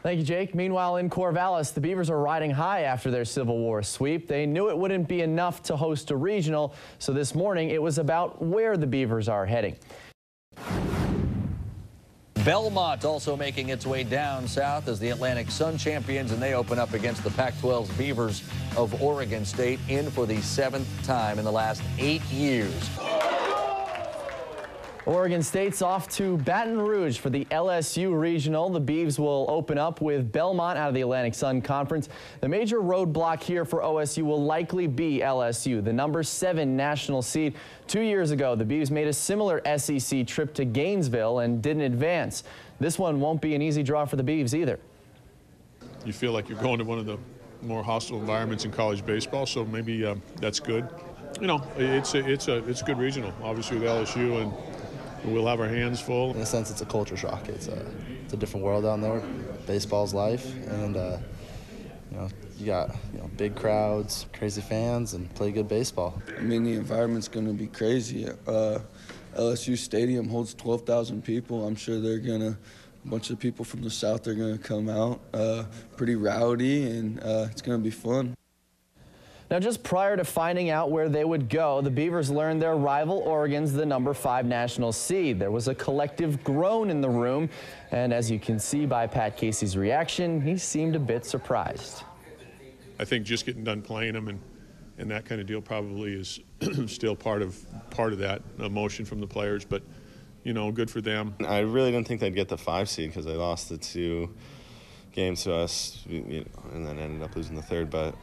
Thank you, Jake. Meanwhile, in Corvallis, the Beavers are riding high after their Civil War sweep. They knew it wouldn't be enough to host a regional, so this morning it was about where the Beavers are heading. Belmont also making its way down south as the Atlantic Sun champions, and they open up against the Pac-12's Beavers of Oregon State, in for the 7th time in the last 8 years. Oregon State's off to Baton Rouge for the LSU Regional. The Beavs will open up with Belmont out of the Atlantic Sun Conference. The major roadblock here for OSU will likely be LSU, the number 7 national seed. 2 years ago, the Beavs made a similar SEC trip to Gainesville and didn't advance. This one won't be an easy draw for the Beavs either. You feel like you're going to one of the more hostile environments in college baseball, so maybe that's good. You know, it's a good regional, obviously, with LSU, and we'll have our hands full. In a sense, it's a culture shock. It's a different world down there. Baseball's life, and you got big crowds, crazy fans, and play good baseball. I mean, the environment's going to be crazy. LSU Stadium holds 12,000 people. I'm sure a bunch of people from the South are going to come out. Pretty rowdy, and it's going to be fun. Now, just prior to finding out where they would go, the Beavers learned their rival Oregon's the number 5 national seed. There was a collective groan in the room, and as you can see by Pat Casey's reaction, he seemed a bit surprised. I think just getting done playing them and that kind of deal probably is still part of that emotion from the players, but you know, good for them. I really didn't think they'd get the 5 seed because they lost the 2 games to us, and then ended up losing the 3rd, but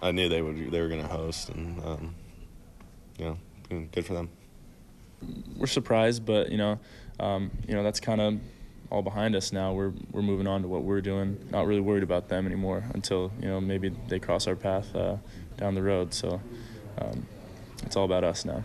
I knew they were going to host, and good for them. We're surprised, but that's kind of all behind us now. We're moving on to what we're doing. Not really worried about them anymore until maybe they cross our path down the road. So it's all about us now.